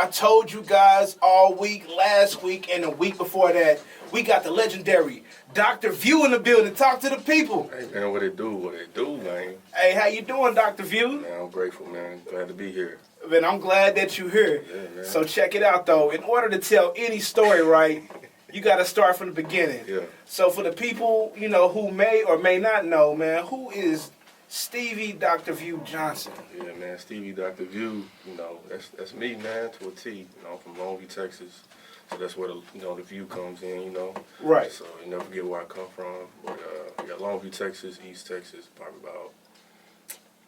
I told you guys all week, last week, and the week before that, we got the legendary Dr. View in the building. Talk to the people. Hey, man, what it do, man? Hey, how you doing, Dr. View? Man, I'm grateful, man. Glad to be here. Man, I'm glad that you're here. Yeah, man. So check it out, though. In order to tell any story right, you got to start from the beginning. Yeah. So for the people, who may or may not know, man, who is Stevie Dr. View Johnson? Yeah, man, Stevie Dr. View, that's me, man, to a T. I'm from Longview, Texas. So that's where the view comes in, Right. So you never forget where I come from. But we got Longview, Texas, East Texas, probably about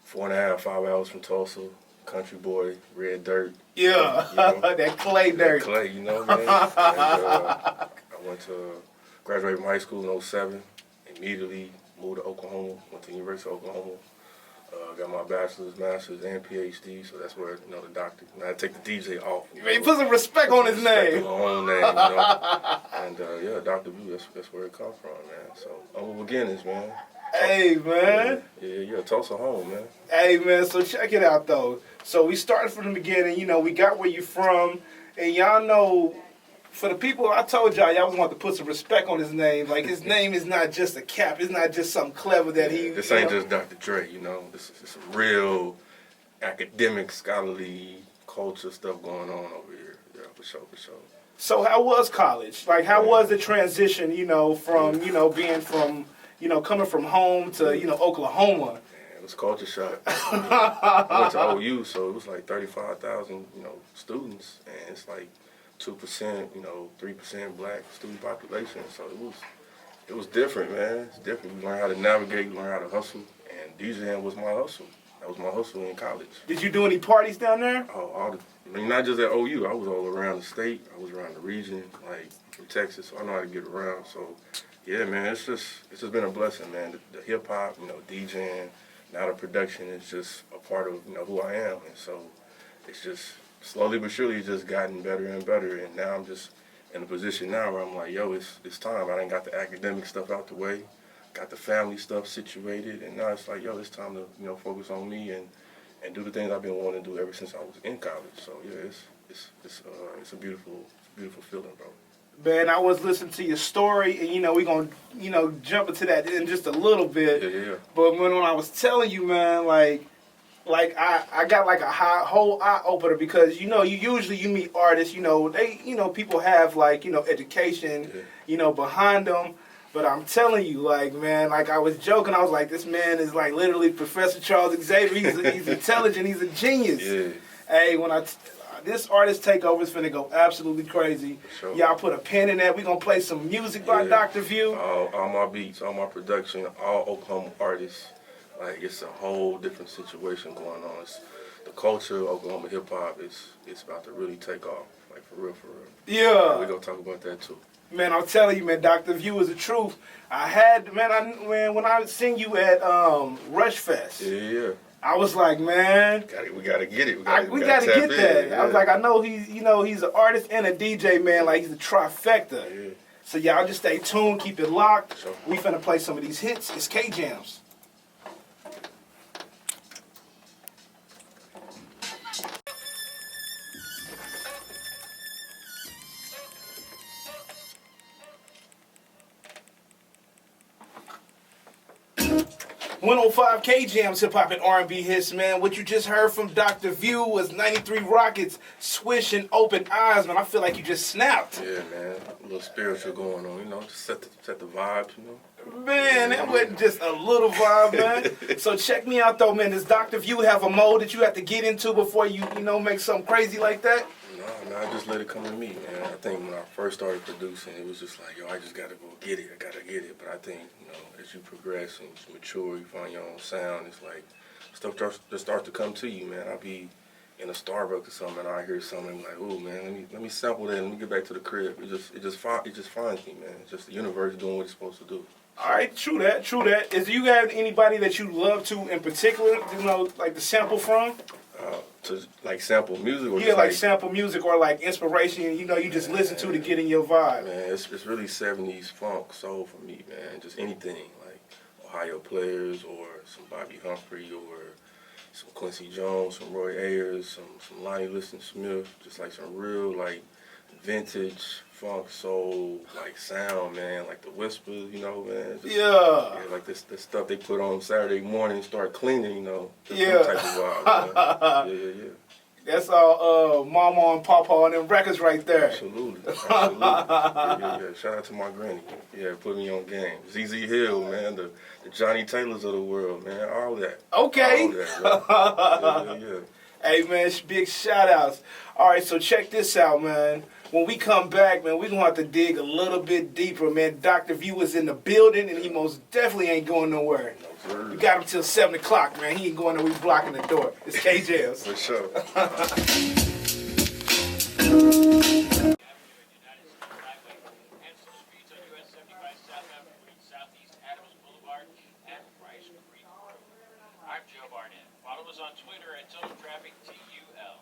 4.5, 5 hours from Tulsa. Country boy, red dirt. Yeah, that clay dirt. That clay, man. And, I went to graduated from high school in '07. Immediately moved to Oklahoma. Went to the University of Oklahoma. Got my bachelor's, master's, and PhD. So that's where the doctor. I take the DJ off. Man, put some respect on his name. My own name, And Dr. View, that's where it comes from, man. So humble beginnings, man. Hey, man. Yeah, Tulsa home, man. Hey, man, so check it out, though. So we started from the beginning, we got where you from, and y'all know, for the people, I told y'all was want to put some respect on his name. Like, his name is not just a cap. It's not just something clever that he... This ain't just Dr. Dre, This is some real academic, scholarly, culture stuff going on over here. Yeah, for sure. So how was college? Like, how was the transition, from, being from, coming from home to, Oklahoma? It was culture shock. I went to OU, so it was like 35,000, students, and it's like 2%, 3% black student population. So it was different, man. It's different. You learn how to navigate, you learn how to hustle, and DJing was my hustle. That was my hustle in college. Did you do any parties down there? Oh, not just at OU. I was all around the state. I was around the region, like from Texas, so I know how to get around. So, yeah, man, it's just been a blessing, man. The hip hop, DJing. Now the production is just a part of who I am, and so it's just slowly but surely just gotten better and better. And now I'm just in a position now where I'm like, yo, it's time. I done got the academic stuff out the way, got the family stuff situated, and now it's like, yo, it's time to focus on me and do the things I've been wanting to do ever since I was in college. So yeah, it's a beautiful feeling, bro. Man, I was listening to your story, and we're going to, jump into that in just a little bit. Yeah. But when I was telling you, man, like I got like a whole eye opener because, you usually you meet artists, they, people have like, education, behind them. But I'm telling you, like, man, like I was joking, I was like, this man is like literally Professor Charles Xavier. He's intelligent, he's a genius. Yeah. Hey, this artist Takeover is finna go absolutely crazy. Sure. Y'all put a pin in that. We gonna play some music by Dr. View. All my beats, all my production, all Oklahoma artists. Like, it's a whole different situation going on. The culture of Oklahoma hip hop it's about to really take off. Like, for real. Yeah. We're gonna talk about that too. Man, I'm telling you, man, Dr. View is the truth. When I seen you at Rush Fest. Yeah. I was like, man, We gotta get it. We gotta get that. Yeah. I was like, I know he's an artist and a DJ, man. Like, he's a trifecta. Yeah. So y'all just stay tuned, keep it locked. Sure. We finna play some of these hits. It's K-Jams. .105 K-Jams, hip-hop and R&B hits, man. What you just heard from Dr. View was 93 Rockets, Swish and Open Eyes, man. I feel like you just snapped. Yeah, man. A little spiritual going on, just set the vibes, Man, that wasn't just a little vibe, man. So check me out, though, man. Does Dr. View have a mode that you have to get into before you, make something crazy like that? No, I just let it come to me, man. I think when I first started producing, it was just like, yo, I just gotta go get it. I gotta get it. But I think, as you progress and you mature, you find your own sound. It's like stuff just starts to come to you, man. I'll be in a Starbucks or something, and I hear something like, "Oh, man, let me sample that. And let me get back to the crib." It just finds me, man. It's just the universe doing what it's supposed to do. All right, true that. Do you have anybody that you love to in particular, like to sample from? To like sample music, or like sample music or like inspiration. You just listen to get in your vibe. Man, it's really 70s funk, soul for me, man. Just anything like Ohio Players or some Bobby Humphrey or some Quincy Jones, some Roy Ayers, some Lonnie Liston Smith, just like some real like vintage funk soul like sound, man, like the Whispers, you know, man. Just, Yeah. like this stuff they put on Saturday morning, start cleaning, you know. Just Yeah. them type of vibes, man. Yeah. That's all Mama and Papa on them records right there. Absolutely. Yeah. Shout out to my granny. Yeah, put me on game. ZZ Hill, man, the Johnny Taylors of the world, man, all that. Okay. All that, yeah. Hey, man, big shout outs. All right, so check this out, man. When we come back, man, we're going to have to dig a little bit deeper, man. Dr. View is in the building, and he most definitely ain't going nowhere. No, We got him till 7 o'clock, man. He ain't going nowhere. We blocking the door. It's KJ's. For sure. On Twitter at TotalTrafficTUL.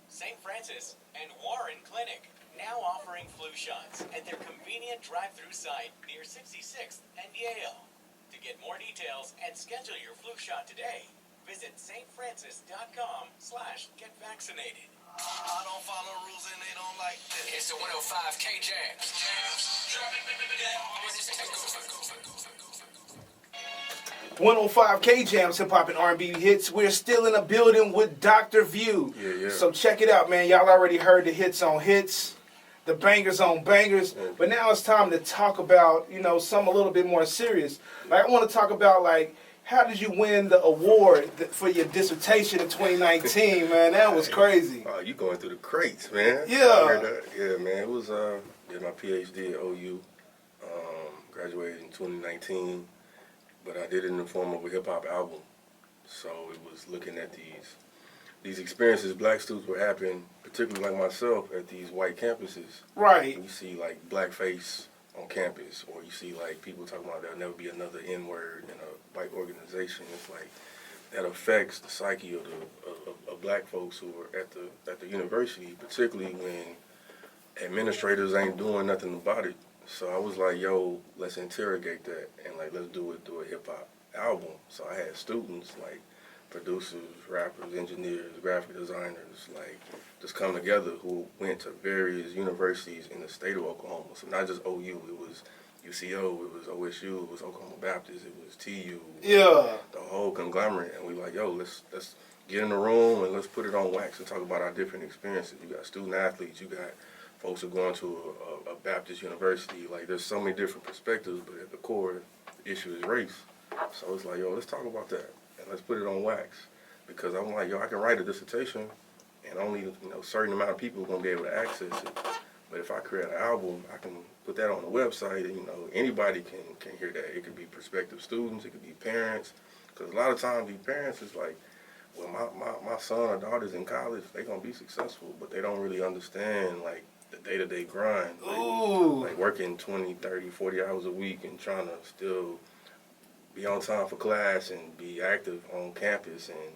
St. Francis and Warren Clinic now offering flu shots at their convenient drive-through site near 66th and Yale. To get more details and schedule your flu shot today, visit stfanciss.com/getvaccinated. I don't follow rules and they don't like this. It's the 105 K Jams. 105 K Jams, hip hop and R&B hits. We're still in a building with Dr. View. Yeah. So check it out, man. Y'all already heard the hits on hits, the bangers on bangers. But now it's time to talk about, something a little bit more serious. Like, I want to talk about, like, how did you win the award for your dissertation in 2019, man? That was crazy. Oh, you going through the crates, man. Yeah. I heard that. Yeah, man. It was did my PhD at OU. Graduated in 2019. But I did it in the form of a hip-hop album. So it was looking at these experiences black students were having, particularly like myself, at these white campuses. Right. You see, like, blackface on campus, or you see, like, people talking about there'll never be another N-word in a white organization. It's like that affects the psyche of black folks who are at the university, particularly when administrators ain't doing nothing about it. So I was like, yo, let's interrogate that and like let's do it through a hip hop album. So I had students like producers, rappers, engineers, graphic designers, like just come together who went to various universities in the state of Oklahoma. So not just OU, it was UCO, it was OSU, it was Oklahoma Baptist, it was TU. Yeah. The whole conglomerate. And we like, yo, let's get in the room and let's put it on wax and talk about our different experiences. You got student athletes, you got folks who are going to a Baptist university. Like, there's so many different perspectives, but at the core, the issue is race. So it's like, yo, let's talk about that, and let's put it on wax. Because I'm like, yo, I can write a dissertation, and only a certain amount of people are going to be able to access it. But if I create an album, I can put that on the website, and, anybody can hear that. It could be prospective students, it could be parents. Because a lot of times, these parents is like, well, my son or daughter's in college, they're going to be successful, but they don't really understand, like, the day-to-day grind. Like working 20, 30, 40 hours a week and trying to still be on time for class and be active on campus and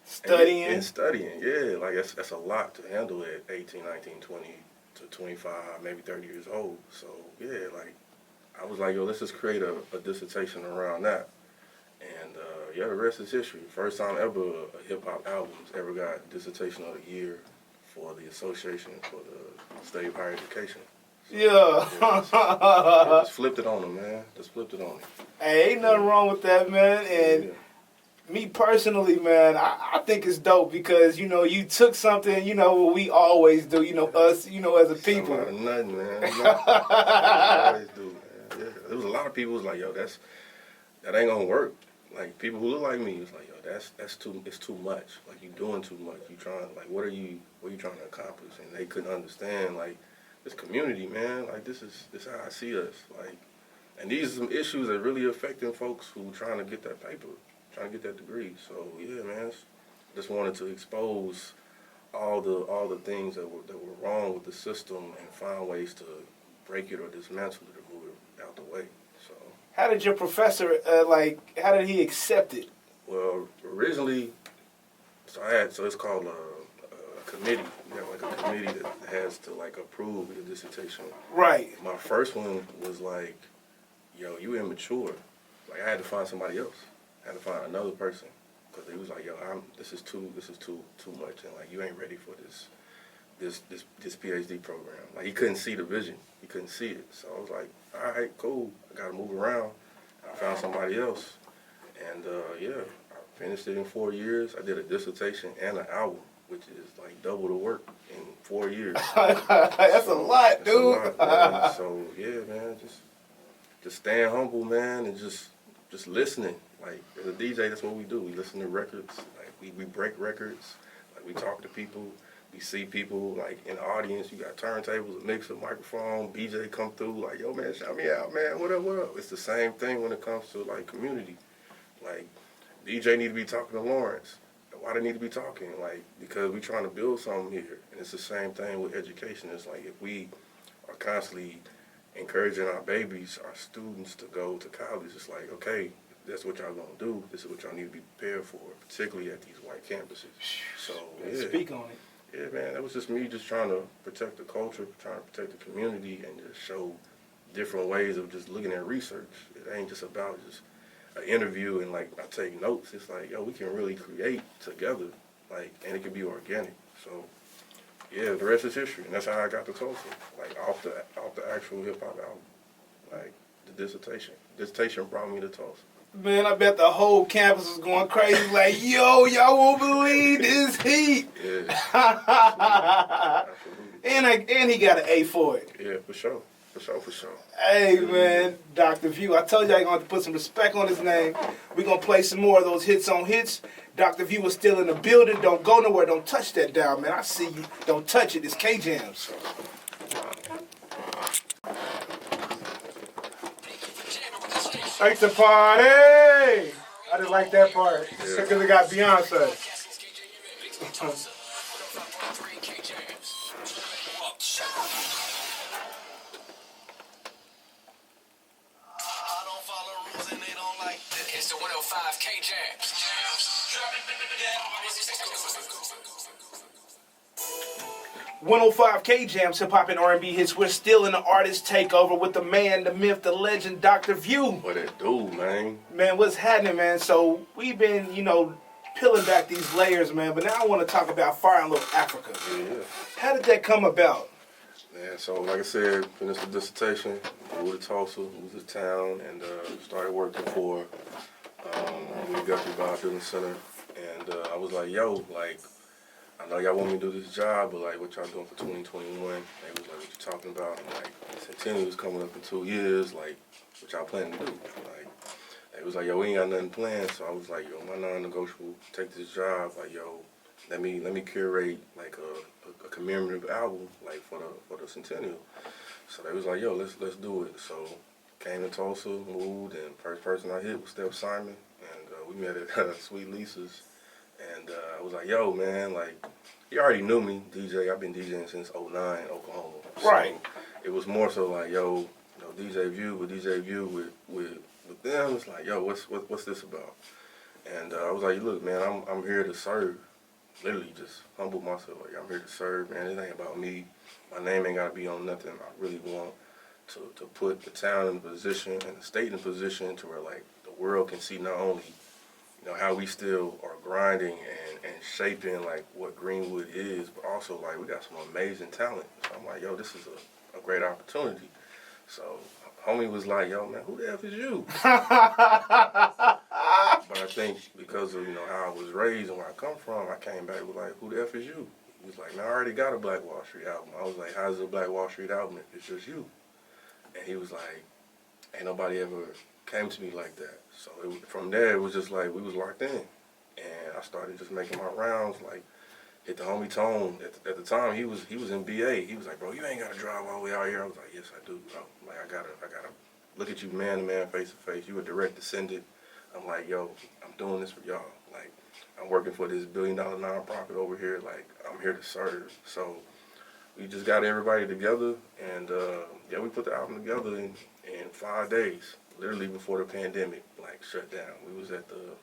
studying. And studying, yeah. Like, that's a lot to handle at 18, 19, 20 to 25, maybe 30 years old. So, yeah, like, I was like, yo, let's just create a dissertation around that. And, the rest is history. First time ever a hip-hop album's ever got Dissertation of the Year for the Association for the State of Higher Education. So, just flipped it on them, man. Just flipped it on them. Hey, ain't nothing wrong with that, man. And me personally, man, I think it's dope because, you took something, what we always do, us, as a people. Something out of nothing, man. Always do, man. Yeah. There was a lot of people who was like, yo, that ain't gonna work. Like, people who look like me was like, yo, it's too much. Like, you doing too much. You trying, like, what are you trying to accomplish? And they couldn't understand, like, this community, man. Like, this is how I see us. Like, and these are some issues that really affecting folks who trying to get that paper, trying to get that degree. So yeah, man, just wanted to expose all the things that were wrong with the system and find ways to break it or dismantle it or move it out the way. So. How did your professor, how did he accept it? Well, originally, so it's called a committee. You have like a committee that has to like approve your dissertation. Right. My first one was like, yo, you immature. Like, I had to find somebody else. I had to find another person. because he was like, yo, this is too much, and like you ain't ready for this PhD program. Like he couldn't see the vision, he couldn't see it. So I was like, all right, cool. I got to move around. I found somebody else, and yeah, I finished it in 4 years. I did a dissertation and an album, which is like double the work in 4 years. That's a lot, dude. That's a lot, man. So yeah, man, just staying humble, man, and just listening. Like as a DJ, that's what we do. We listen to records. Like we break records. Like we talk to people. We see people like in the audience. You got turntables, a mixer, microphone. BJ come through like, yo, man, shout me out, man. What up, what up? It's the same thing when it comes to like community. Like DJ need to be talking to Lawrence. Why they need to be talking? Like because we trying to build something here, and it's the same thing with education. It's like if we are constantly encouraging our babies, our students to go to college, it's like, okay, if that's what y'all gonna do. This is what y'all need to be prepared for, particularly at these white campuses. So yeah, speak on it. Yeah, man, that was just me just trying to protect the culture, trying to protect the community, and just show different ways of just looking at research. It ain't just about just an interview and like I take notes. It's like, yo, we can really create together, like, and it can be organic. So yeah, the rest is history, and that's how I got to Tulsa, like off the actual hip hop album, like the dissertation. Dissertation brought me to Tulsa. Man, I bet the whole campus was going crazy. Like, yo, y'all won't believe this heat. Yeah, absolutely. And he got an A for it. Yeah, for sure. Hey, man, Dr. View, I told you I going to put some respect on his name. We're going to play some more of those hits on hits. Dr. View is still in the building. Don't go nowhere. Don't touch that dial, man. I see you. Don't touch it. It's K-Jams. Like the party! I just like that part. Because it got Beyonce. 105 K-Jams. 105 K-Jams, hip-hop and R&B hits. We're still in the artist takeover with the man, the myth, the legend, Dr. View. What it do, man? Man, what's happening, man? So we've been, peeling back these layers, man. But now I want to talk about Fire and Little Africa. Yeah. How did that come about? Man, so like I said, finished the dissertation, moved to Tulsa, moved to town, and started working for the Guthrie Bodybuilding Center. And I was like, yo, like, I know y'all want me to do this job, but like, what y'all doing for 2021? They was like, what you talking about? And like, Centennial is coming up in 2 years. Like, what y'all planning to do? Like, they was like, yo, we ain't got nothing planned. So I was like, yo, my non-negotiable, take this job. Like, yo, let me curate like a commemorative album like for the Centennial. So they was like, yo, let's do it. So came to Tulsa, moved, and first person I hit was Steph Simon, and we met at Sweet Lisa's. And I was like, yo, man, like, he already knew me, DJ. I've been DJing since '09, Oklahoma. Right. So it was more so like, yo, DJ View with them. It's like, yo, what's this about? And I was like, look, man, I'm here to serve. Literally just humble myself. Like, I'm here to serve, man. It ain't about me. My name ain't got to be on nothing. I really want to put the town in a position and the state in a position to where, like, the world can see not only how we still are grinding and shaping, like, what Greenwood is, but also, like, we got some amazing talent. So I'm like, yo, this is a great opportunity. So homie was like, yo, man, who the F is you? But I think because of, how I was raised and where I come from, I came back with, like, who the F is you? He was like, man, I already got a Black Wall Street album. I was like, how's a Black Wall Street album if it's just you? And he was like, ain't nobody ever came to me like that. So from there, it was just like, we was locked in. And I started just making my rounds, like, hit the homie Tone. At the time, he was in BA. He was like, bro, you ain't got to drive all the way out here. I was like, yes, I do, bro. Like, I gotta look at you man to man, face to face. You a direct descendant. I'm like, yo, I'm doing this for y'all. Like, I'm working for this $1 billion nonprofit over here. Like, I'm here to serve. So we just got everybody together, and we put the album together in 5 days, literally before the pandemic, like, shut down. We was at the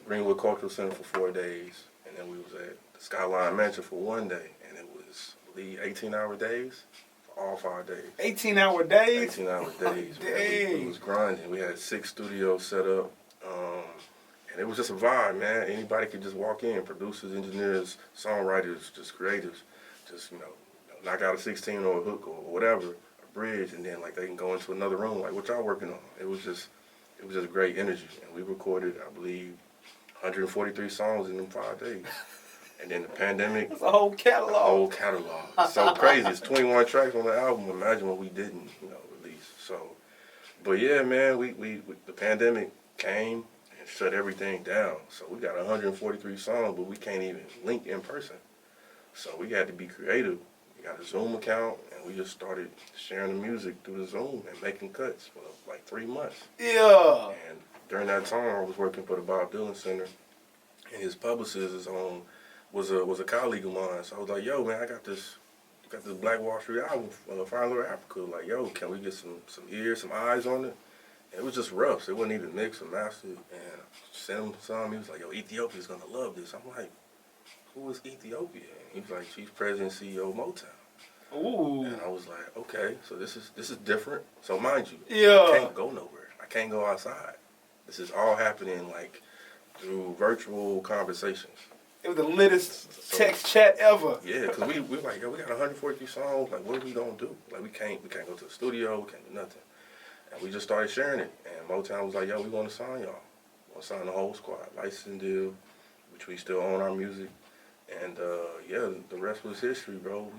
Greenwood Cultural Center for 4 days, and then we was at the Skyline Mansion for 1 day, and it was, I believe, 18-hour days for all 5 days. 18-hour days? 18-hour days. Dang. We was grinding. We had 6 studios set up, And it was just a vibe, man. Anybody could just walk in, producers, engineers, songwriters, just creatives, just, knock out a 16 or a hook or whatever, a bridge, and then like they can go into another room, like what y'all working on. It was just great energy. And we recorded, I believe, 143 songs in them 5 days. And then the pandemic. It's a whole catalog. A whole catalog. It's so crazy. It's 21 tracks on the album. Imagine what we didn't, release. So, but yeah, man, we the pandemic came and shut everything down. So we got 143 songs, but we can't even link in person. So we had to be creative. We got a Zoom account, and we just started sharing the music through the Zoom and making cuts for like 3 months. Yeah. And during that time, I was working for the Bob Dylan Center, and his publicist was a colleague of mine. So I was like, yo, man, I got this Black Wall Street album, Fine Little Africa. Like, yo, can we get some ears, some eyes on it? And it was just rough. So it wasn't even mixed or mastered. And I sent him some. He was like, yo, Ethiopia's gonna love this. I'm like, who is Ethiopia? And he was like, she's president and CEO of Motown. Ooh. And I was like, okay, so this is different. So mind you, Yeah. I can't go nowhere. I can't go outside. This is all happening like through virtual conversations. It was the littest text chat ever. Yeah, because we were like, yo, we got 143 songs. Like, what are we gonna do? Like, we can't go to the studio. We can't do nothing. And we just started sharing it. And Motown was like, yo, we want to sign y'all. We want to sign the whole squad. Licensing deal, which we still own our music. And yeah, the rest was history, bro.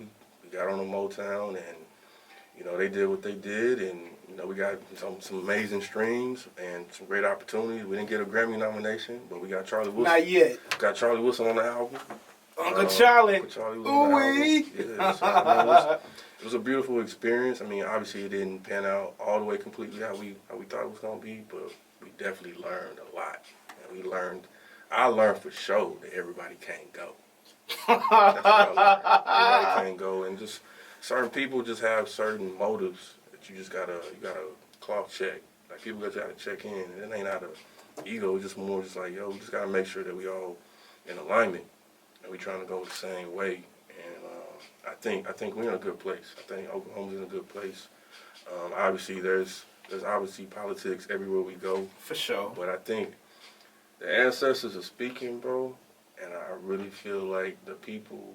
We got on the Motown, and they did what they did, and we got some amazing streams and some great opportunities. We didn't get a Grammy nomination, but we got Charlie Wilson. Not yet. Got Charlie Wilson on the album. Uncle Charlie. Uncle Charlie was on the album. Yeah, so, it was a beautiful experience. I mean, obviously it didn't pan out all the way completely how we thought it was gonna be, but we definitely learned a lot. And I learned for sure that everybody can't go. That's what I learned. Everybody can't go, and just certain people just have certain motives that you gotta clock check. Like people gotta check in, and it ain't out of ego. It's just more just like, yo, we just gotta make sure that we all in alignment and we trying to go the same way. And I think we're in a good place. I think Oklahoma's in a good place. Obviously, there's obviously politics everywhere we go. For sure. But I think the ancestors are speaking, bro. And I really feel like the people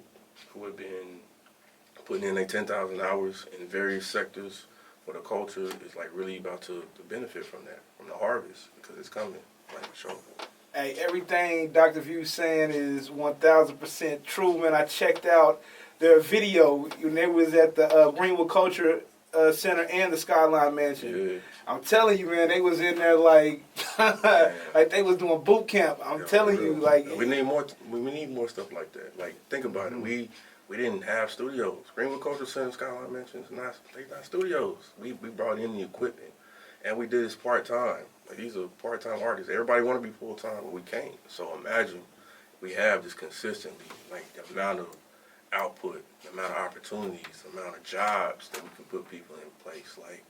who have been putting in their 10,000 hours in various sectors for the culture is like really about to benefit from that, from the harvest, because it's coming, like for sure. Hey, everything Dr. View's saying is 1,000% true, man. I checked out their video when they was at the Greenwood Culture Center and the Skyline Mansion. Yeah. I'm telling you, man, they was in there like like they was doing boot camp. I'm telling you, like we need more. We need more stuff like that. Like think about it. We didn't have studios. Greenwood Culture Center, Skyline Mansion, they not studios. We brought in the equipment, and we did this part time. Like these are part time artists. Everybody want to be full time, but we can't. So imagine we have this consistently, like the amount of output, the amount of opportunities, the amount of jobs that we can put people in place. Like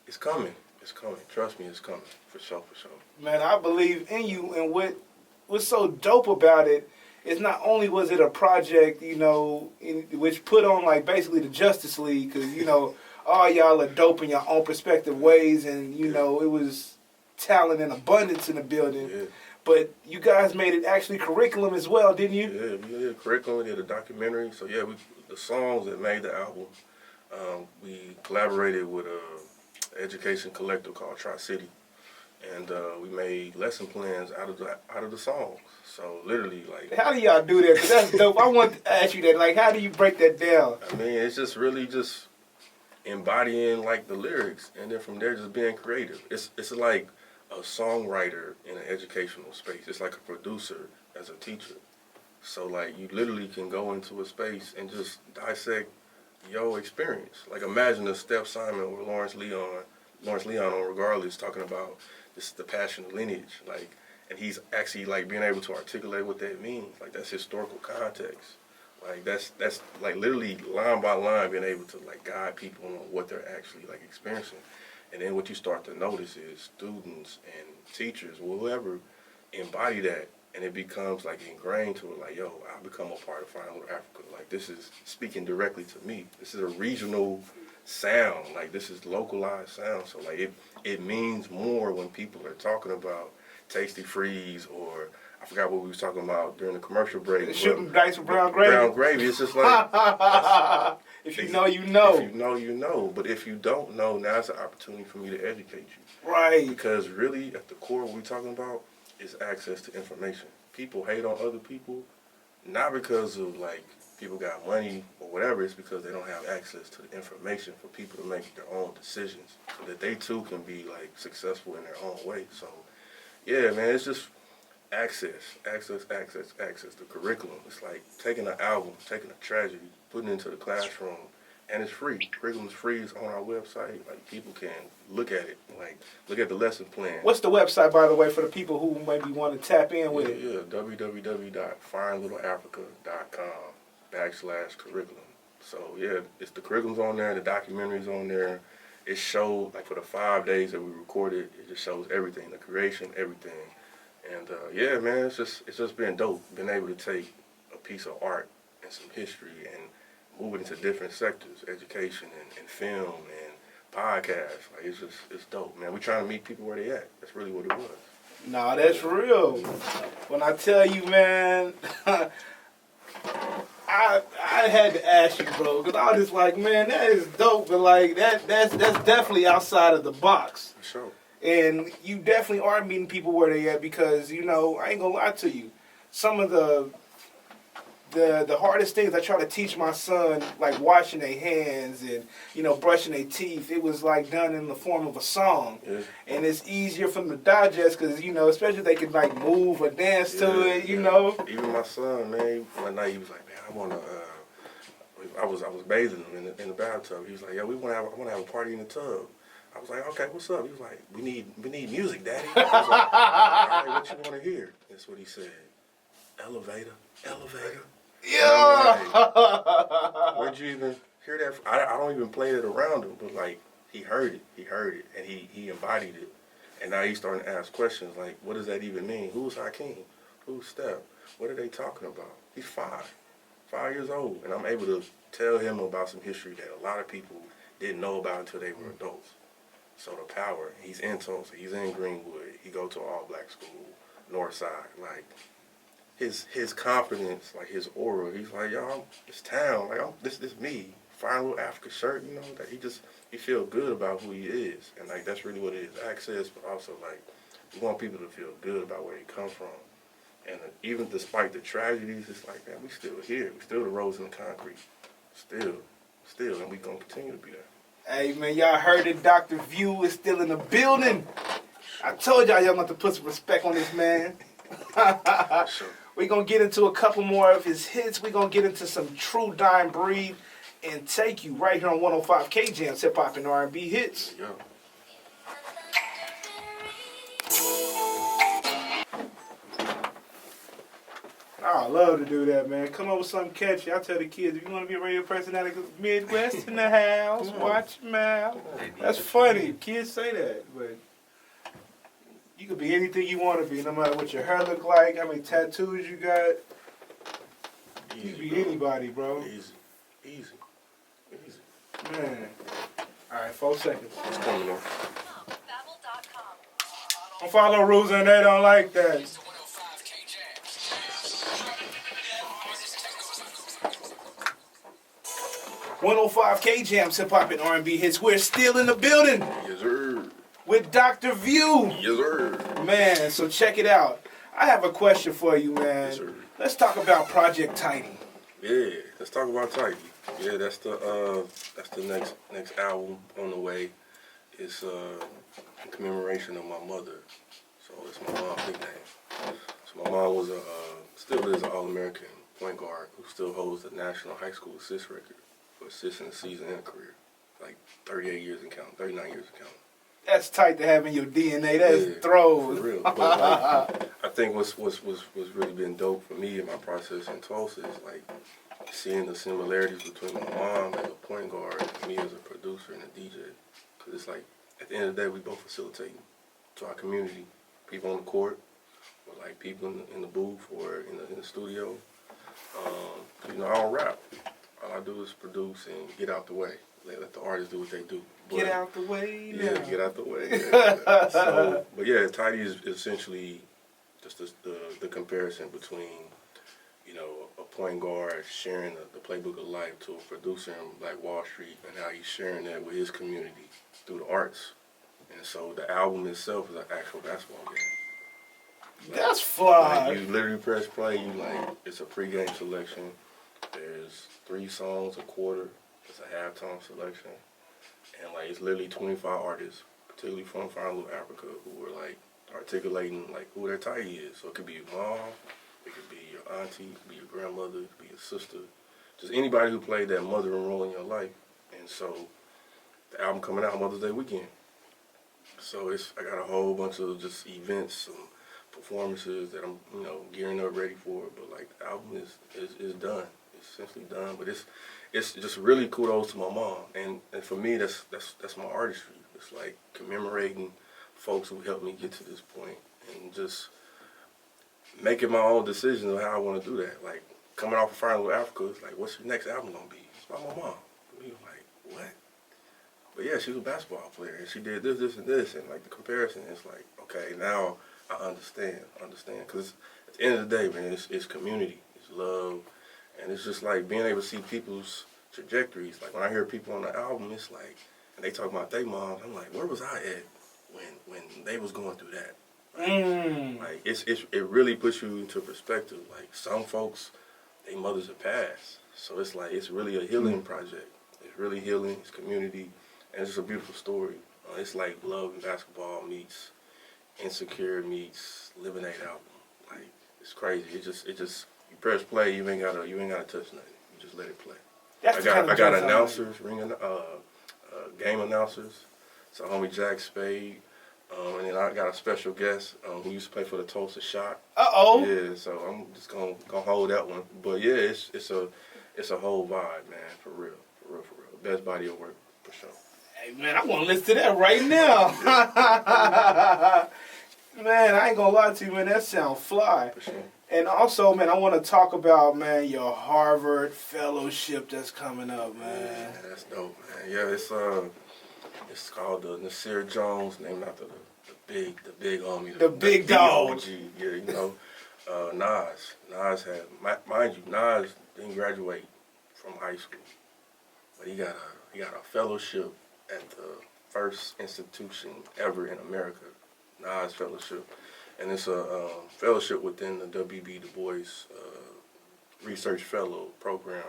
it's coming. It's coming. Trust me, it's coming. For sure, for sure. man, I believe in you. And what's so dope about it is not only was it a project, which put on like basically the Justice League, because all y'all are dope in your own respective ways, and it was talent in abundance in the building. Yeah. But you guys made it actually curriculum as well, didn't you? Yeah, we did a curriculum, we did a documentary. So yeah, the songs that made the album, we collaborated with an education collective called Tri-City, and we made lesson plans out of the songs. So literally, like, How do y'all do that? 'Cause that's dope. I want to ask you that. Like, how do you break that down? I mean, it's just really just embodying like the lyrics, and then from there just being creative. It's like a songwriter in an educational space. It's like a producer as a teacher. So like you literally can go into a space and just dissect your experience. Like imagine a Steph Simon or Lawrence Leon on Regardless talking about this the passion of lineage. Like, and he's actually like being able to articulate what that means. Like that's historical context. Like that's like literally line by line being able to like guide people on what they're actually like experiencing. And then what you start to notice is students and teachers, whoever, embody that, and it becomes like ingrained to it. Like, yo, I become a part of Fine Little Africa. Like this is speaking directly to me. This is a regional sound. Like this is localized sound. So like it means more when people are talking about Tasty Freeze, or I forgot what we was talking about during the commercial break. Shooting dice with brown gravy. Brown gravy. It's just like if you know, you know. If you know, you know. But if you don't know, now's an opportunity for me to educate you. Right. Because really, at the core, what we're talking about is access to information. People hate on other people, not because of like people got money or whatever. It's because they don't have access to the information for people to make their own decisions, so that they too can be like successful in their own way. So, yeah, man, it's just access. The curriculum. It's like taking an album, taking a tragedy, putting it into the classroom, and it's free. Curriculum is free. It's on our website. Like, people can look at it, like look at the lesson plan. What's the website, by the way, for the people who maybe want to tap in with it? Yeah, www.findlittleafrica.com/curriculum. So yeah, it's the curriculum's on there, the documentary's on there. It showed, like, for the 5 days that we recorded, it just shows everything, the creation, everything. And yeah, man, it's just been dope. Been able to take a piece of art and some history and move it into different sectors, education and film and podcasts. Like, it's dope, man. We trying to meet people where they at. That's really what it was. Nah, that's real. When I tell you, man, I had to ask you, bro, because I was just like, man, that is dope, but like that's definitely outside of the box. For sure. And you definitely are meeting people where they at, because, you know, I ain't gonna lie to you. Some of the hardest things I try to teach my son, like washing their hands and, you know, brushing their teeth, it was like done in the form of a song. Yeah. And it's easier for them to digest because, you know, especially if they can like move or dance to it, you know. Even my son, man, one night he was like, man, I want to, I was bathing him in the bathtub. He was like, yo, I want to have a party in the tub. I was like, okay, what's up? He was like, we need music, Daddy. I was like, all right, what you want to hear? That's what he said. Elevator. Yeah. Where'd you even hear that from? I don't even play it around him, but like, he heard it, and he embodied it. And now he's starting to ask questions like, what does that even mean? Who's Hakeem? Who's Steph? What are they talking about? He's 5 years old, and I'm able to tell him about some history that a lot of people didn't know about until they were adults. So the power, he's in Tulsa, he's in Greenwood, he go to an all-black school, North Side, like, his confidence, like his aura, he's like, yo, it's town, like, this me, fine little Africa shirt, you know, that he feel good about who he is, and like, that's really what it is, access, but also like, we want people to feel good about where they come from, and even despite the tragedies, it's like, man, we still here, we still the rose in the concrete, still, and we gonna continue to be there. Hey, man, y'all heard it. Dr. View is still in the building. I told y'all got to put some respect on this man. Sure. We're going to get into a couple more of his hits. We're going to get into some true dime breed and take you right here on 105 K-Jams, hip-hop and R&B hits. Yeah. I love to do that, man. Come up with something catchy. I tell the kids, if you want to be a radio personality, Midwest in the house, watch your mouth. That's funny. Kids say that, but you could be anything you want to be, no matter what your hair look like, how many tattoos you got. You can be anybody, bro. Easy. Man. All right, 4 seconds. It's coming on. Don't follow rules and they don't like that. 105 K-Jams, hip-hop and R&B hits. We're still in the building. Yes, sir. With Dr. View. Yes, sir. Man, so check it out. I have a question for you, man. Yes, sir. Let's talk about Project Tidy. Yeah, let's talk about Tidy. Yeah, that's the next album on the way. It's in commemoration of my mother. So it's my mom's nickname. So my mom was still is an All-American point guard who still holds the national high school assist record for assists in a season and a career. Like 38 years and counting, 39 years and counting. That's tight to have in your DNA. That's throws. For real. But like, I think what's really been dope for me in my process in Tulsa is like seeing the similarities between my mom as a point guard and me as a producer and a DJ. Because it's like, at the end of the day, we both facilitating to our community, people on the court, or like people in the booth or in the studio. You know, I don't rap. All I do is produce and get out the way. Let the artists do what they do. Get out the way now. Yeah, get out the way. Yeah. So, but yeah, tidy is essentially just the comparison between, you know, a point guard sharing the playbook of life to a producer in Black Wall Street and how he's sharing that with his community through the arts. And so the album itself is an actual basketball game. That's fly. Like you literally press play, you like, it's a pregame selection. There's 3 songs a quarter. It's a halftime selection. And like it's literally 25 artists, particularly from Far Little Africa, who are like articulating like who their tidy is. So it could be your mom, it could be your auntie, it could be your grandmother, it could be your sister. Just anybody who played that mothering role in your life. And so the album coming out Mother's Day weekend. So I got a whole bunch of just events, some performances that I'm, you know, gearing up ready for. But like the album is done. It's essentially done. But it's just really kudos to my mom. And for me that's my artistry. It's like commemorating folks who helped me get to this point and just making my own decisions on how I want to do that. Like coming off of Fire Little Africa, it's like, what's your next album gonna be? It's about my mom. And we were like, what? But yeah, she was a basketball player, and she did this, and this, and like the comparison is like, okay, now I understand, because at the end of the day, man, it's community, it's love, and it's just like being able to see people's trajectories. Like when I hear people on the album, it's like, and they talk about their moms, I'm like, where was I at when they was going through that? Like it really puts you into perspective. Like some folks, their mothers have passed, so it's like it's really a healing project. It's really healing. It's community. And it's just a beautiful story. It's like Love and Basketball meets Insecure meets Lemonade album. Like it's crazy. It just you press play. You ain't gotta touch nothing. You just let it play. I got announcers, game announcers. So homie Jack Spade, and then I got a special guest who used to play for the Tulsa Shot. Yeah. So I'm just gonna hold that one. But yeah, it's a whole vibe, man. For real. Best body of work for sure. Hey, man, I want to listen to that right now. Man, I ain't going to lie to you, man. That sounds fly. For sure. And also, man, I want to talk about, man, your Harvard fellowship that's coming up, man. Yeah, that's dope, man. Yeah, it's called the Nasir Jones, named after the big homie. The big dog. OG. Yeah, you know, Nas. Nas had, mind you, Nas didn't graduate from high school, but he got a fellowship at the first institution ever in America, Nas Fellowship. And it's a fellowship within the W.B. Du Bois Research Fellow Program.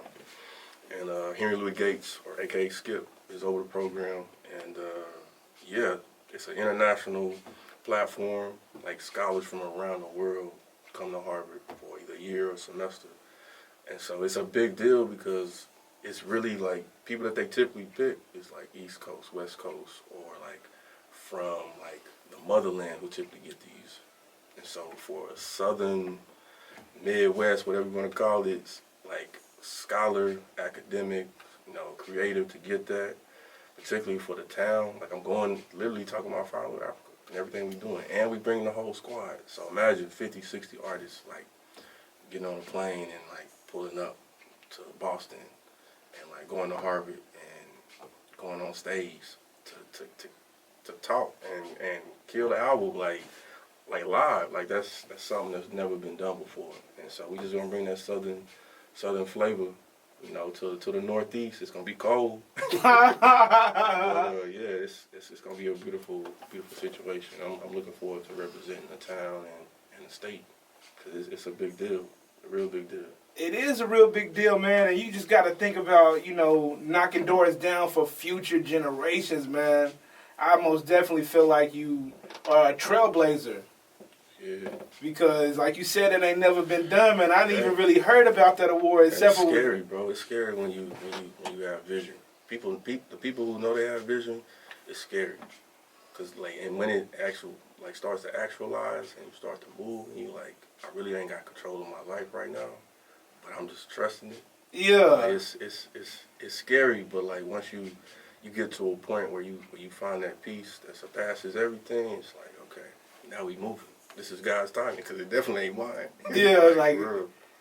And Henry Louis Gates, or a.k.a. Skip, is over the program. And yeah, it's an international platform. Like scholars from around the world come to Harvard for either a year or semester. And so it's a big deal because it's really like people that they typically pick is like East Coast, West Coast, or like from like the motherland who typically get these. And so for a Southern, Midwest, whatever you want to call it, it's like scholar, academic, you know, creative to get that, particularly for the town. Like I'm going, literally talking about Far Little Africa and everything we're doing. And we bring the whole squad. So imagine 50, 60 artists like getting on a plane and like pulling up to Boston and like going to Harvard and going on stage to talk and kill the album like live. Like that's something that's never been done before. And so we just gonna bring that southern flavor, you know, to the Northeast. It's gonna be cold. But, yeah, it's gonna be a beautiful situation. I'm looking forward to representing the town and the state because it's a big deal, a real big deal. It is a real big deal, man, and you just got to think about, you know, knocking doors down for future generations, man. I most definitely feel like you are a trailblazer. Yeah. Because, like you said, it ain't never been done, man. I didn't even really heard about that award. It's scary, bro. It's scary when you have vision. The people who know they have vision, it's scary. Cause like, and when it starts to actualize and you start to move, and you like, I really ain't got control of my life right now, but I'm just trusting it. Yeah. Like, it's scary, but like once you get to a point where you find that peace that surpasses everything, it's like, okay, now we moving. This is God's timing, because it definitely ain't mine. Yeah, like,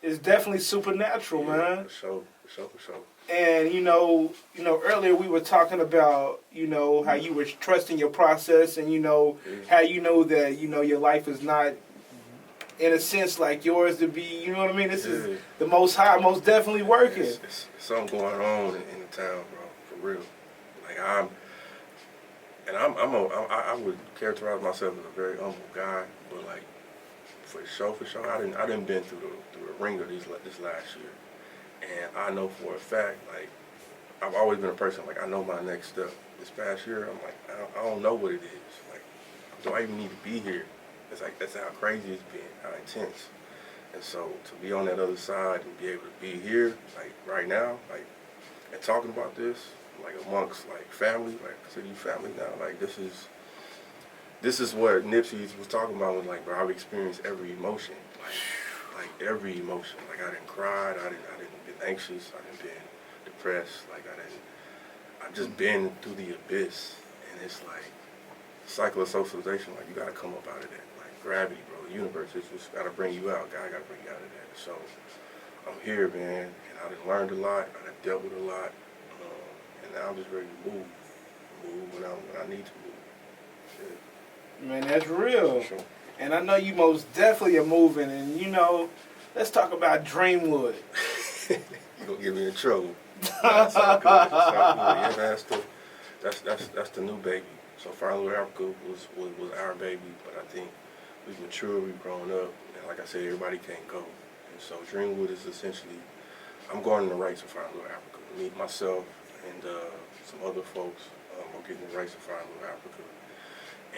it's definitely supernatural, man. For sure. And earlier we were talking about how you were trusting your process, and how that your life is not in a sense like yours to be. You know what I mean? This is the Most High, most definitely working. It's something going on in the town, bro, for real. Like I would characterize myself as a very humble guy, but like for sure, I didn't been through the ringer this last year, and I know for a fact, like I've always been a person like I know my next step. This past year, I'm like I don't know what it is. Like, do I even need to be here? It's like that's how crazy it's been, how intense. And so to be on that other side and be able to be here, like right now, like and talking about this, like amongst like family, like I said, you family now, like this is what Nipsey was talking about. Was like, bro, I've experienced every emotion, like every emotion. Like I didn't cry, I didn't been anxious, I didn't been depressed, like I've just been through the abyss, and it's like cycle of socialization. Like you gotta come up out of that, like gravity, bro. The universe is just gotta bring you out. God gotta bring you out of that. So I'm here, man, and I done learned a lot. I done dealt with a lot, and now I'm just ready to move when I need to move. Yeah. Man, that's real. Sure. And I know you most definitely are moving. And let's talk about Dreamwood. You gonna get me in trouble? That's all good. It's all good. Yeah, that's the new baby. So Finally Africa was our baby, but I think we've matured, we've grown up, and like I said, everybody can't go. And so Dreamwood is essentially, I'm going the rights of Finally Africa. Me, myself, and some other folks are getting the rights of Finally Africa.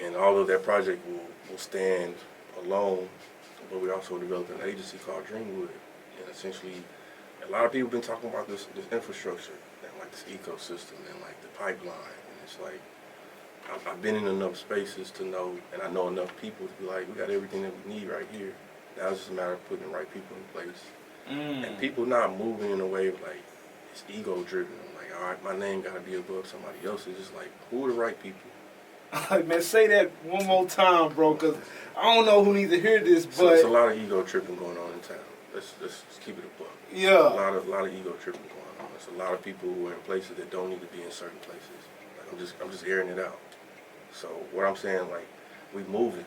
And all of that project will stand alone, but we also developed an agency called Dreamwood. And essentially, a lot of people have been talking about this infrastructure and like this ecosystem and like the pipeline. And it's like, I've been in enough spaces to know, and I know enough people to be like, we got everything that we need right here. Now it's just a matter of putting the right people in place. And people not moving in a way of like, it's ego driven. I'm like, all right, my name got to be above somebody else's. Just like, who are the right people? Man, say that one more time, bro, because I don't know who needs to hear this, but... So it's a lot of ego tripping going on in town. Let's keep it a buck. Yeah. A lot of ego tripping going on. There's a lot of people who are in places that don't need to be in certain places. Like, I'm just airing it out. So what I'm saying, like, we moving.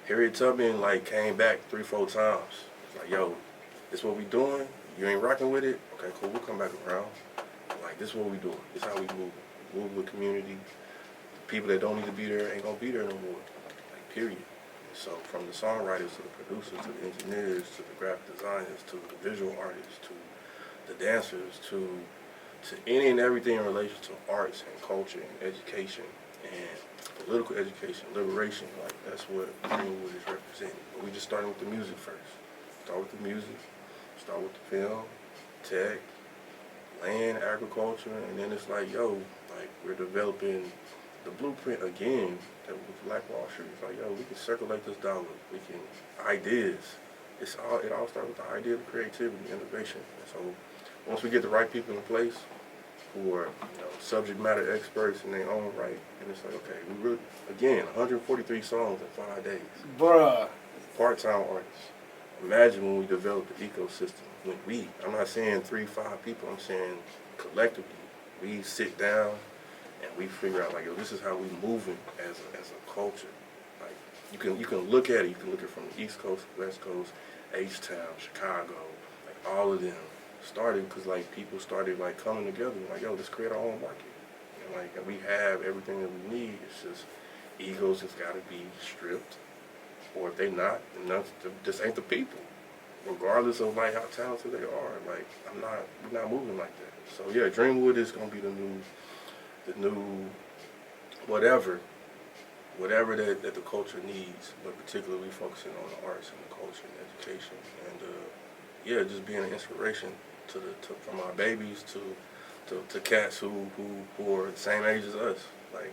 Harriet Tubman, like, came back 3-4 times. It's like, yo, this what we doing? You ain't rocking with it? Okay, cool, we'll come back around. Like, this what we doing. This how we move. Move with community. People that don't need to be there ain't gonna be there no more. Like, period. So from the songwriters to the producers to the engineers to the graphic designers to the visual artists to the dancers to any and everything in relation to arts and culture and education and political education, liberation, like that's what Greenwood is representing. But we just starting with the music first. Start with the music, start with the film, tech, land, agriculture, and then it's like, yo, like we're developing the blueprint again that with Black Wall Street. It's like, yo, we can circulate this dollar. We can ideas. It all starts with the idea of creativity, innovation. And so once we get the right people in place who are subject matter experts in their own right, and it's like, okay, we really, again, 143 songs in 5 days. Bruh. Part-time artists. Imagine when we develop the ecosystem. When I'm not saying 3-5 people, I'm saying collectively, we sit down and we figure out like, yo, this is how we moving as a culture. Like you can look at it. You can look at it from the East Coast, West Coast, H-Town, Chicago, like all of them started because like people started like coming together and like, yo, let's create our own market. And we have everything that we need. It's just egos has got to be stripped, or if they not, then just ain't the people. Regardless of like how talented they are, like we're not moving like that. So yeah, Dreamwood is gonna be the new whatever that the culture needs, but particularly focusing on the arts and the culture and education, and just being an inspiration from our babies to cats who are the same age as us. Like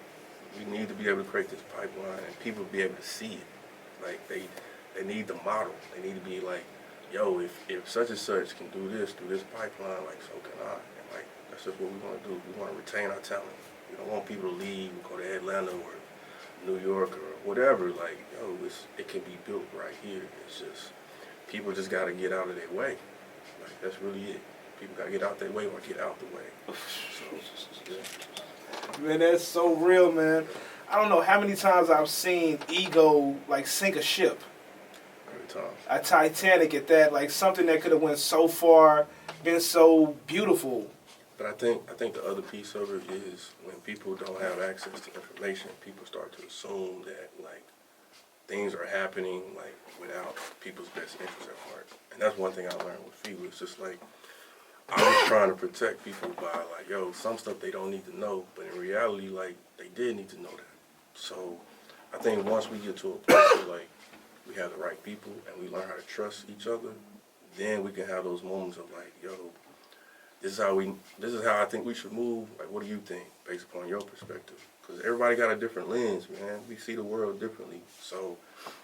we need to be able to create this pipeline and people be able to see it. Like they need the model. They need to be like, yo, if such and such can do this through this pipeline, like so can I. And like that's just what we want to do. We want to retain our talent. We don't want people to leave and go to Atlanta or New York or whatever. Like, yo, it can be built right here. It's just people just got to get out of their way. Like that's really it. people gotta get out their way or get out the way. So, yeah. Man, that's so real, man. I don't know how many times I've seen ego like sink a ship. Every time. A Titanic at that, like something that could have went so far, been so beautiful. But I think the other piece of it is when people don't have access to information, people start to assume that like things are happening like without people's best interests at heart. And that's one thing I learned with FEWA. It's just like I was trying to protect people by like, yo, some stuff they don't need to know, but in reality, like they did need to know that. So I think once we get to a place where like we have the right people and we learn how to trust each other, then we can have those moments of like, yo, this is how I think we should move. Like, what do you think, based upon your perspective? Because everybody got a different lens, man. We see the world differently. So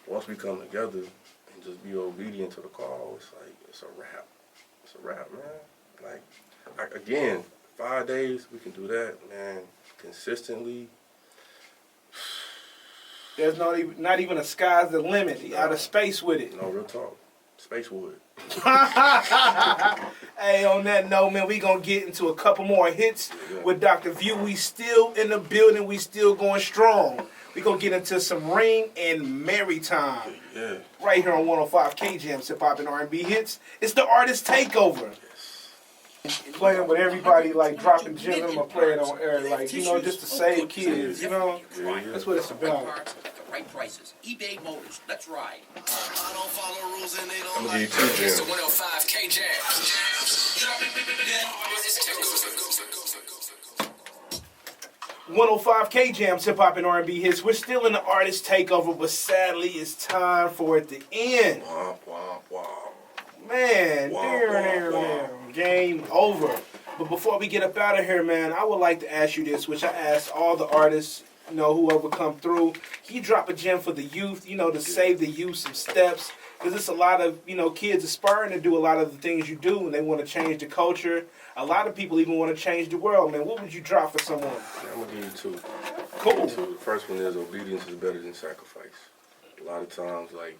once we come together and just be obedient to the call, it's like it's a wrap. It's a wrap, man. Like again, 5 days we can do that, man. Consistently. There's not even a sky's the limit. You out of space with it. No, real talk. Space wood. Hey, on that note, man, we gonna get into a couple more hits with Dr. View. We still in the building. We still going strong. We gonna get into some Ring and Merry Time. Yeah. Right here on 105 KJM's Hip Hop and R&B Hits. It's the Artist Takeover. Playing with everybody, like dropping gems. I'm gonna play it on air, like, you know, just to save kids, you know? That's what it's about. Right prices. eBay Motors. Let's ride. I don't follow rules and they don't I'm gonna give you 2 gems. 105 K Jams. 105 KJM's Hip Hop and R&B Hits. We're still in the Artist Takeover, but sadly, it's time for it to end. Womp, womp, womp. Man, Wow. game over. But before we get up out of here, man, I would like to ask you this, which I asked all the artists, you know, whoever come through. Can you drop a gem for the youth, you know, to save the youth some steps? Because there's a lot of, you know, kids aspiring to do a lot of the things you do, and they want to change the culture. A lot of people even want to change the world, man. What would you drop for someone? I'm gonna give you 2. Cool. So the first one is obedience is better than sacrifice. A lot of times, like,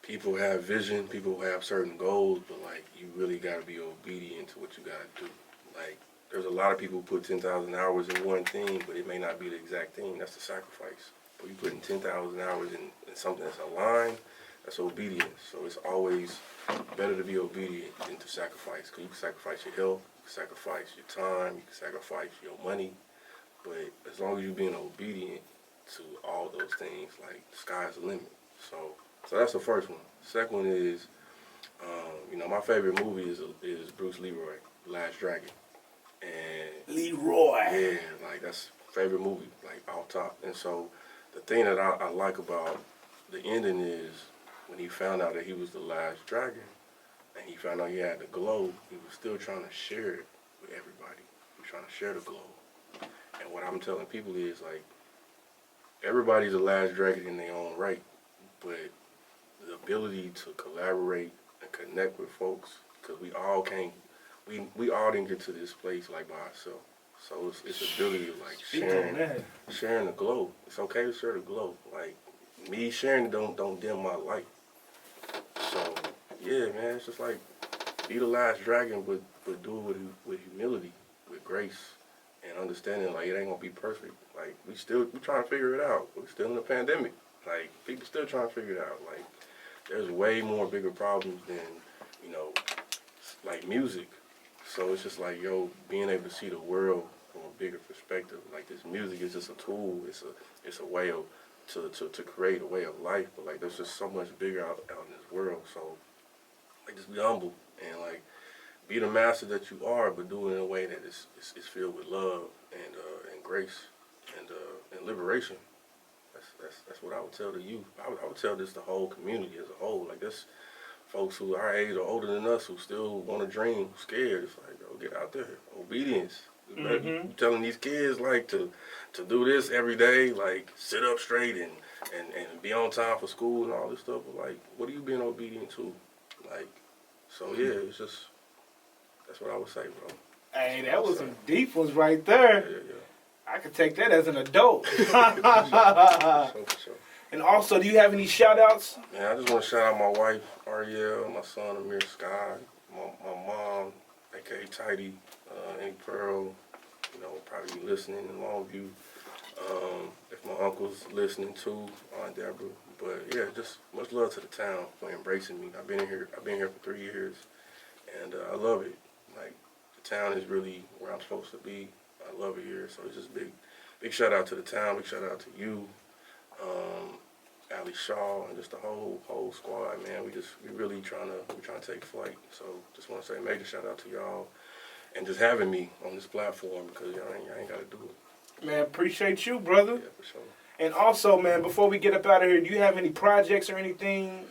people have vision, people have certain goals, but like you really gotta be obedient to what you gotta do. Like there's a lot of people who put 10,000 hours in one thing, but it may not be the exact thing. That's the sacrifice. But you putting 10,000 hours in something that's aligned, that's obedience. So it's always better to be obedient than to sacrifice. Because you can sacrifice your health, you can sacrifice your time, you can sacrifice your money. But as long as you're being obedient to all those things, like the sky's the limit. So that's the first one. Second one is, you know, my favorite movie is Bruce Leroy, Last Dragon. And Leroy. yeah, like that's favorite movie, like off top. And so the thing that I like about the ending is when he found out that he was the last dragon and he found out he had the globe, he was still trying to share it with everybody. He was trying to share the globe. And what I'm telling people is like, everybody's the last dragon in their own right, but the ability to collaborate and connect with folks, because we all didn't get to this place like by ourselves. So it's ability to like sharing the glow. It's okay to share the glow. Like me sharing it don't dim my light. So yeah, man, it's just like be the last dragon, but do it with humility, with grace, and understanding like it ain't gonna be perfect. Like we trying to figure it out. We're still in a pandemic. Like people still trying to figure it out. Like there's way more bigger problems than, you know, like music. So it's just like, yo, being able to see the world from a bigger perspective. Like this music is just a tool. It's a way of to create a way of life. But like there's just so much bigger out in this world. So like just be humble and like be the master that you are, but do it in a way that is filled with love and grace and liberation. That's what I would tell the youth. I would tell this the whole community as a whole. Like this, folks who our age or older than us who still want to dream, scared. It's like, yo, get out there. Obedience. Mm-hmm. You telling these kids like to do this every day, like sit up straight and be on time for school and all this stuff. But like, what are you being obedient to? Like, so yeah, it's just that's what I would say, bro. Hey, that was some deep ones right there. Yeah. I could take that as an adult. For sure. And also, do you have any shout outs? Man, I just want to shout out my wife, Ariel, my son, Amir Sky, my mom, aka Tidy, Aunt Pearl, you know, probably listening in Longview. If my uncle's listening too, Aunt Deborah. But yeah, just much love to the town for embracing me. I've been here for 3 years, and I love it. Like, the town is really where I'm supposed to be. I love it here, so it's just big shout out to the town. Big shout out to you, Ali Shaw, and just the whole squad, man. We really trying to take flight. So just want to say major shout out to y'all, and just having me on this platform, because y'all ain't got to do it. Man, appreciate you, brother. Yeah, for sure. And also, man, before we get up out of here, do you have any projects or anything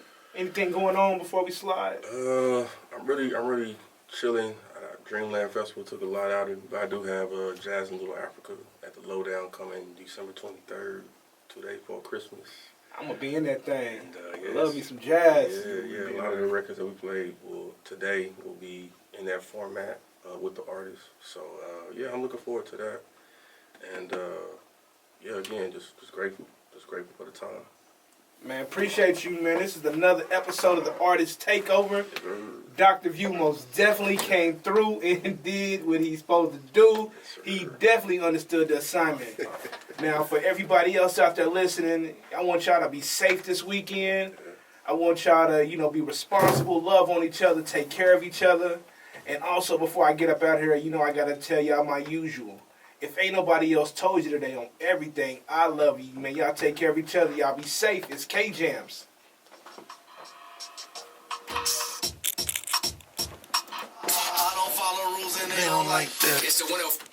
going on before we slide? I'm really chilling. Dreamland Festival took a lot out of it, but I do have Jazz in Little Africa at the Lowdown coming December 23rd, 2 days before Christmas. I'm gonna be in that thing. And, yes, love me some jazz. Yeah. A lot of the records that we played today will be in that format with the artists. So yeah, I'm looking forward to that. And yeah, again, just grateful for the time. Man, appreciate you, man. This is another episode of the Artist Takeover. Dr. View most definitely came through and did what he's supposed to do. He definitely understood the assignment. Now, for everybody else out there listening, I want y'all to be safe this weekend. I want y'all to, be responsible, love on each other, take care of each other. And also, before I get up out here, I got to tell y'all my usual. If ain't nobody else told you today on everything, I love you, man. Y'all take care of each other. Y'all be safe. It's K-Jams. I don't follow rules and they don't like that. It's the 105.